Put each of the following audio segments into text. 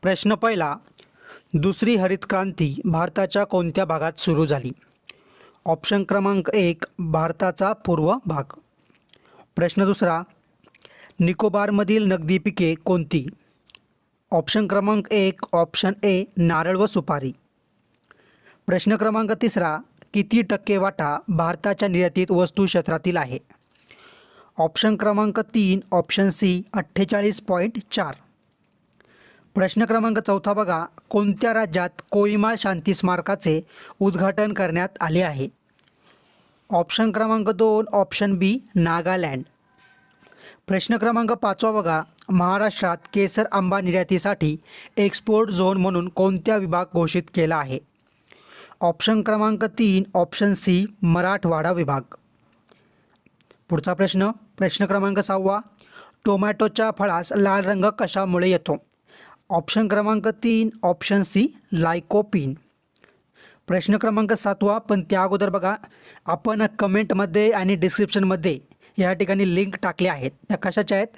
प्रश्न पहिला, दुसरी हरित क्रांती भारताच्या कोणत्या भागात सुरू झाली? ऑप्शन क्रमांक 1 भारताचा पूर्व भाग. प्रश्न दुसरा, निकोबारमधील नगदी पिके कोणती? ऑप्शन क्रमांक 1 ऑप्शन ए नारळ व सुपारी. प्रश्न क्रमांक तिसरा, किती टक्के वाटा भारताच्या निर्यातीत वस्तू क्षेत्रातील आहे? ऑप्शन क्रमांक 3 ऑप्शन सी 48.4. प्रश्न क्रमांक चौथा बघा, कोणत्या राज्यात कोहिमा शांती स्मारकाचे उद्घाटन करण्यात आले आहे? ऑप्शन क्रमांक 2 ऑप्शन बी नागालँड. प्रश्न क्रमांक पाचवा बघा, महाराष्ट्रात केसर आंबा निर्यातीसाठी एक्सपोर्ट झोन म्हणून कोणत्या विभाग घोषित केला आहे? ऑप्शन क्रमांक 3 ऑप्शन सी मराठवाडा विभाग. पुढचा प्रश्न, प्रश्न क्रमांक 6, टोमॅटोच्या फळास लाल रंग कशामुळे येतो? ऑप्शन क्रमांक 3 ऑप्शन सी लायकोपीन. प्रश्न क्रमांक 7, पण त्या अगोदर बघा, आपण कमेंटमध्ये आणि डिस्क्रिप्शनमध्ये या ठिकाणी लिंक टाकले आहेत. त्या कशाच्या आहेत?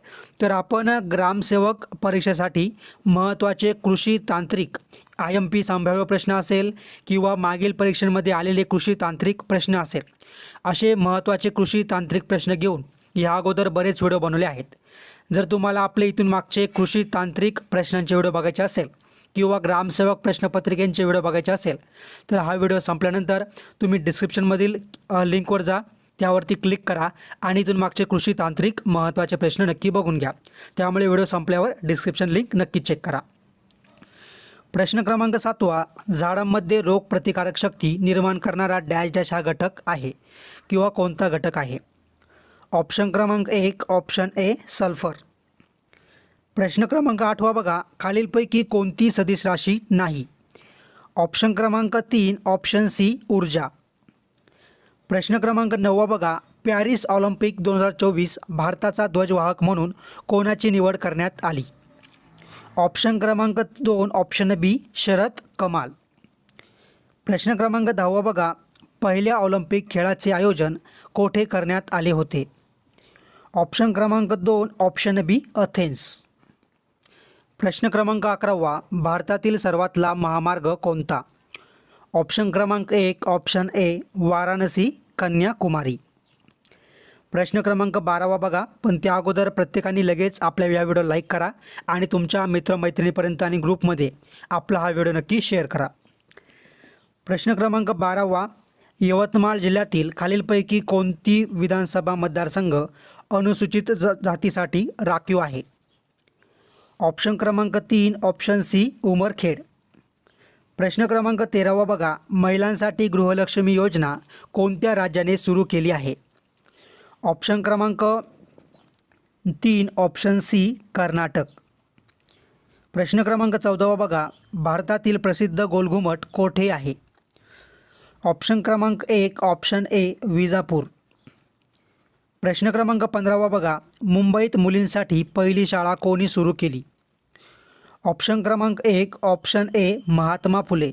तर आपण ग्रामसेवक परीक्षेसाठी महत्त्वाचे कृषी तांत्रिक IMP संभाव्य प्रश्न असेल किंवा मागील परीक्षांमध्ये आलेले कृषी तांत्रिक प्रश्न असेल, असे महत्त्वाचे कृषी तांत्रिक प्रश्न घेऊन या अगोदर बरेच व्हिडिओ बनवले आहेत. जर तुम्हाला आपले इथून मागचे कृषी तांत्रिक प्रश्नांचे व्हिडिओ बघायचे असेल किंवा ग्रामसेवक प्रश्नपत्रिकेंचे व्हिडिओ बघायचे असेल तर हा व्हिडिओ संपल्यानंतर तुम्ही डिस्क्रिप्शनमधील लिंकवर जा, त्यावरती क्लिक करा आणि इथून मागचे कृषी तांत्रिक महत्त्वाचे प्रश्न नक्की बघून घ्या. त्यामुळे व्हिडिओ संपल्यावर डिस्क्रिप्शन लिंक नक्की चेक करा. प्रश्न क्रमांक 7, झाडांमध्ये रोगप्रतिकारक शक्ती निर्माण करणारा डॅश डॅश हा घटक आहे किंवा कोणता घटक आहे? ऑप्शन क्रमांक 1 ऑप्शन ए सल्फर. प्रश्न क्रमांक 8 बघा, खालीलपैकी कोणती सदिश राशी नाही? ऑप्शन क्रमांक 3 ऑप्शन सी ऊर्जा. प्रश्न क्रमांक 9 बघा, पॅरिस ऑलिम्पिक 2024 भारताचा ध्वजवाहक म्हणून कोणाची निवड करण्यात आली? ऑप्शन क्रमांक 2 ऑप्शन बी शरद कमाल. प्रश्न क्रमांक 10 बघा, पहिल्या ऑलिम्पिक खेळाचे आयोजन कोठे करण्यात आले होते? ऑप्शन क्रमांक 2 ऑप्शन बी अथेन्स. प्रश्न क्रमांक 11, भारतातील सर्वात लांब महामार्ग कोणता? ऑप्शन क्रमांक 1 ऑप्शन ए वाराणसी कन्याकुमारी. प्रश्न क्रमांक 12 बघा, पण त्या अगोदर प्रत्येकाने लगेच आपल्या या व्हिडिओ लाईक करा आणि तुमच्या मित्रमैत्रिणीपर्यंत आणि ग्रुपमध्ये आपला हा व्हिडिओ नक्की शेअर करा. प्रश्न क्रमांक 12, यवतमाळ जिल्ह्यातील खालीलपैकी कोणती विधानसभा मतदारसंघ अनुसूचित जातीसाठी राखीव आहे? ऑप्शन क्रमांक 3 ऑप्शन सी उमरखेड. प्रश्न क्रमांक 13 बघा, महिलांसाठी गृहलक्ष्मी योजना कोणत्या राज्याने सुरू केली आहे? ऑप्शन क्रमांक 3 ऑप्शन सी कर्नाटक. प्रश्न क्रमांक 14 बघा, भारतातील प्रसिद्ध गोलघुमट कोठे आहे? ऑप्शन क्रमांक 1 ऑप्शन ए विजापूर. प्रश्न क्रमांक 15 बघा, मुंबईत मुलींसाठी पहिली शाळा कोणी सुरू केली? ऑप्शन क्रमांक 1 ऑप्शन ए महात्मा फुले.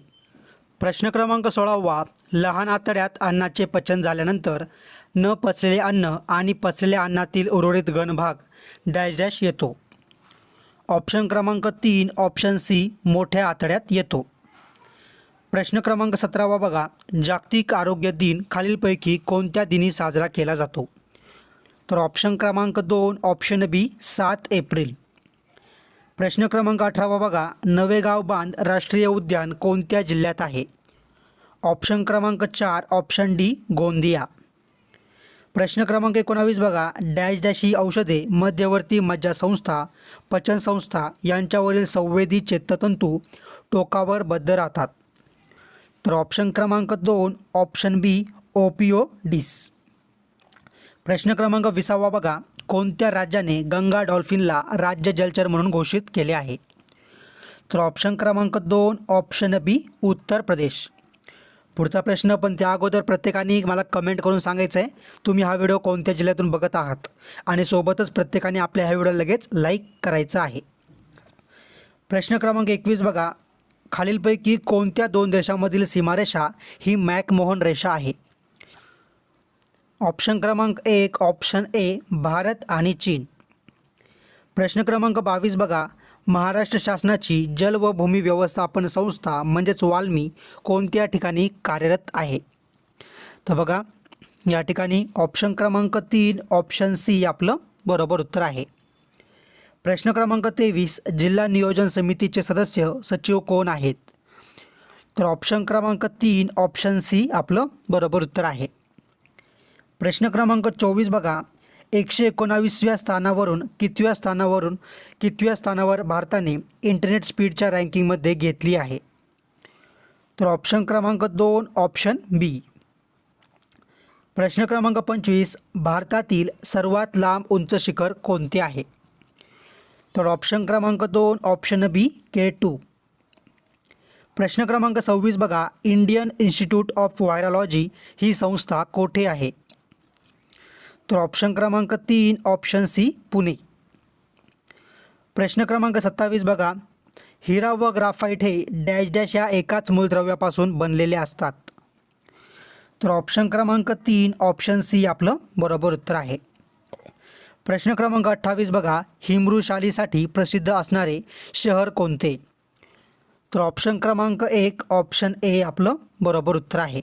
प्रश्न क्रमांक 16, लहान आतड्यात अन्नाचे पचन झाल्यानंतर न पचलेले अन्न आणि पचलेल्या अन्नातील उर्वरित घन भाग डॅश डॅश येतो? ऑप्शन क्रमांक 3 ऑप्शन सी मोठ्या आतड्यात येतो. प्रश्न क्रमांक 17 बघा, जागतिक आरोग्य दिन खालीलपैकी कोणत्या दिनी साजरा केला जातो? तर ऑप्शन क्रमांक 2 ऑप्शन बी 7 एप्रिल. प्रश्न क्रमांक 18 बघा, नवेगाव बांध राष्ट्रीय उद्यान कोणत्या जिल्ह्यात आहे? ऑप्शन क्रमांक 4 ऑप्शन डी गोंदिया. प्रश्न क्रमांक 19 बघा, डॅश डॅश ही औषधे मध्यवर्ती मज्जासंस्था पचनसंस्था यांच्यावरील संवेदी चेतातंतू टोकावर बद्ध राहतात? तर ऑप्शन क्रमांक 2 ऑप्शन बी ओपिओडिस. प्रश्न क्रमांक 20 बघा, कोणत्या राज्याने गंगा डॉल्फिनला राज्य जलचर म्हणून घोषित केले आहे? तर ऑप्शन क्रमांक 2 ऑप्शन बी उत्तर प्रदेश. पुढचा प्रश्न, पण त्या अगोदर प्रत्येकाने मला कमेंट करून सांगायचं आहे तुम्ही हा व्हिडिओ कोणत्या जिल्ह्यातून बघत आहात आणि सोबतच प्रत्येकाने आपल्या ह्या व्हिडिओला लगेच लाईक करायचं आहे. प्रश्न क्रमांक 21 बघा, खालीलपैकी कोणत्या 2 देशांमधील सीमारेषा ही मॅकमोहन रेषा आहे? ऑप्शन क्रमांक 1 ऑप्शन ए भारत आणि चीन. प्रश्न क्रमांक 22 बघा, महाराष्ट्र शासनाची जल व भूमी व्यवस्थापन संस्था म्हणजेच वाल्मी कोणत्या ठिकाणी कार्यरत आहे? तर बघा या ठिकाणी ऑप्शन क्रमांक 3 ऑप्शन सी आपलं बरोबर उत्तर आहे. प्रश्न क्रमांक 23 जिल्हा नियोजन समितीचे सदस्य सचिव कोण आहेत? तर ऑप्शन क्रमांक 3 ऑप्शन सी आपलं बरोबर उत्तर आहे. प्रश्न क्रमांक 24 बघा 119व्या स्थानावरून कितव्या स्थानावर भारताने इंटरनेट स्पीडच्या रँकिंगमध्ये घेतली आहे? तर ऑप्शन क्रमांक 2 ऑप्शन बी. प्रश्न क्रमांक 25 भारतातील सर्वात लांब उंच शिखर कोणते आहे? तर ऑप्शन क्रमांक 2 ऑप्शन बी K2. प्रश्न क्रमांक 26 बघा इंडियन इन्स्टिट्यूट ऑफ व्हायरॉलॉजी ही संस्था कोठे आहे? तर ऑप्शन क्रमांक 3 ऑप्शन सी पुणे. प्रश्न क्रमांक 27 बघा हिरा व ग्राफाईट हे डॅश डॅश या एकाच मूलद्रव्यापासून बनलेले असतात. तर ऑप्शन क्रमांक 3 ऑप्शन सी आपलं बरोबर उत्तर आहे. प्रश्न क्रमांक 28 बघा हिमवृषालीसाठी प्रसिद्ध असणारे शहर कोणते? तर ऑप्शन क्रमांक 1 ऑप्शन ए आपलं बरोबर उत्तर आहे.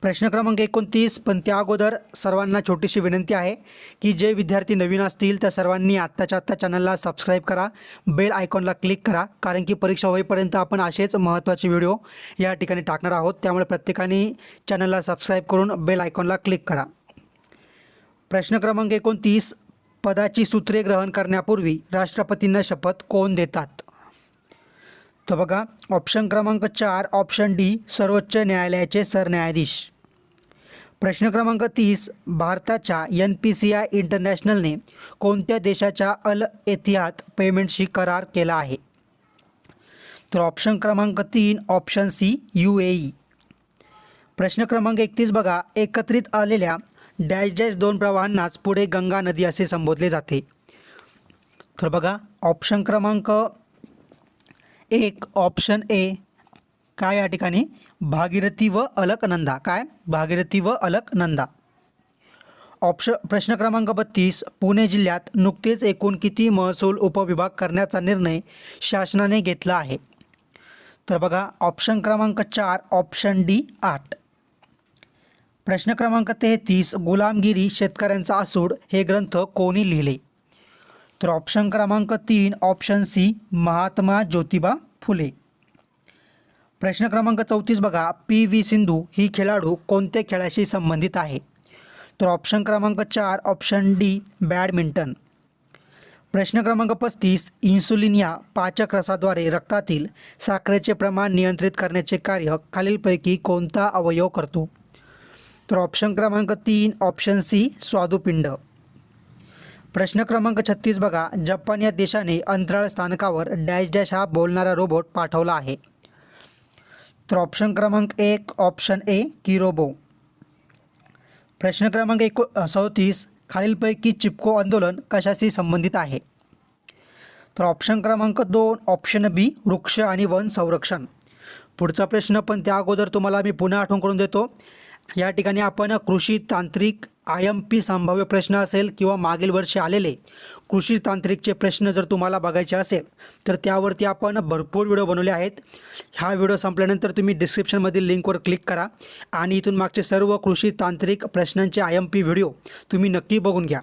प्रश्न क्रमांक 29 पण त्या अगोदर सर्वांना छोटीशी विनंती आहे की जे विद्यार्थी नवीन असतील त्या सर्वांनी आत्ताच्या आत्ता चॅनलला सबस्क्राईब करा, बेल आयकॉनला क्लिक करा, कारण की परीक्षा होईपर्यंत आपण असेच महत्त्वाचे व्हिडिओ या ठिकाणी टाकणार आहोत. त्यामुळे प्रत्येकाने चॅनलला सबस्क्राईब करून बेल आयकॉनला क्लिक करा. प्रश्न क्रमांक 29 पदाची सूत्रे ग्रहण करण्यापूर्वी राष्ट्रपतींना शपथ कोण देतात? तर बघा ऑप्शन क्रमांक 4 ऑप्शन डी सर्वोच्च न्यायालयाचे सरन्यायाधीश. प्रश्न क्रमांक 30 भारताच्या NPCI इंटरनॅशनलने कोणत्या देशाच्या अल एतिहाद पेमेंटशी करार केला आहे? तर ऑप्शन क्रमांक 3 ऑप्शन सी UAE. प्रश्न क्रमांक 31 बघा एकत्रित आलेल्या डॅश डॅश 2 प्रवाहांनाच पुढे गंगा नदी असे संबोधले जाते. तर बघा ऑप्शन क्रमांक 1 ऑप्शन ए काय या ठिकाणी भागीरथी व अलकनंदा. काय भागीरथी व अलकनंदा. प्रश्न क्रमांक 32 पुणे जिल्ह्यात नुकतेच एकूण किती महसूल उपविभाग करण्याचा निर्णय शासनाने घेतला आहे? तर बघा ऑप्शन क्रमांक 4 ऑप्शन डी 8. प्रश्न क्रमांक 33 गुलामगिरी शेतकऱ्यांचा आसूड हे ग्रंथ कोणी लिहिले? तर ऑप्शन क्रमांक 3 ऑप्शन सी महात्मा ज्योतिबा फुले. प्रश्न क्रमांक 34 बघा PV सिंधू ही खेळाडू कोणत्या खेळाशी संबंधित आहे? तर ऑप्शन क्रमांक 4 ऑप्शन डी बॅडमिंटन. प्रश्न क्रमांक 35 इन्सुलिन या पाचक रसाद्वारे रक्तातील साखरेचे प्रमाण नियंत्रित करण्याचे कार्य खालीलपैकी कोणता अवयव करतो? तर ऑप्शन क्रमांक 3 ऑप्शन सी स्वादुपिंड. प्रश्न क्रमांक 36 बघा जपान या देशाने अंतराळ स्थानकावर डॅश डॅश हा बोलणारा रोबोट पाठवला आहे? तर ऑप्शन क्रमांक 1 ऑप्शन ए किरोबो. प्रश्न क्रमांक 37 खालीलपैकी चिपको आंदोलन कशाशी संबंधित आहे? तर ऑप्शन क्रमांक 2 ऑप्शन बी वृक्ष आणि वन संरक्षण. पुढचा प्रश्न पण त्या अगोदर तुम्हाला मी पुन्हा आठवण करून देतो. या ठिकाणी आपण कृषी तांत्रिक IMP संभाव्य प्रश्न असेल किंवा मागील वर्षी आलेले कृषी तांत्रिकचे प्रश्न जर तुम्हाला बघायचे असेल तर त्यावरती आपण भरपूर व्हिडिओ बनवले आहेत. हा व्हिडिओ संपल्यानंतर तुम्ही डिस्क्रिप्शनमधील लिंकवर क्लिक करा आणि इथून मागचे सर्व कृषी तांत्रिक प्रश्नांचे IMP व्हिडिओ तुम्ही नक्की बघून घ्या.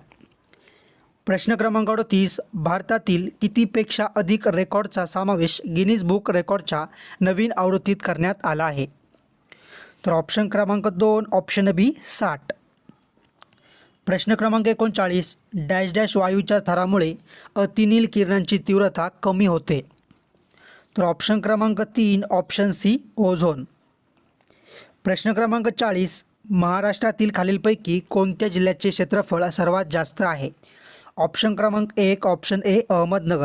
प्रश्न क्रमांक 38 भारतातील कितीपेक्षा अधिक रेकॉर्डचा समावेश गिनीज बुक रेकॉर्डच्या नवीन आवृत्तीत करण्यात आला आहे? तर ऑप्शन क्रमांक 2 ऑप्शन बी 60. प्रश्न क्रमांक 39 डॅश डॅश वायूच्या थरामुळे अतिनील किरणांची तीव्रता कमी होते? तर ऑप्शन क्रमांक 3 ऑप्शन सी ओझोन. प्रश्न क्रमांक 40 महाराष्ट्रातील खालीलपैकी कोणत्या जिल्ह्याचे क्षेत्रफळ सर्वात जास्त आहे? ऑप्शन क्रमांक 1 ऑप्शन ए अहमदनगर.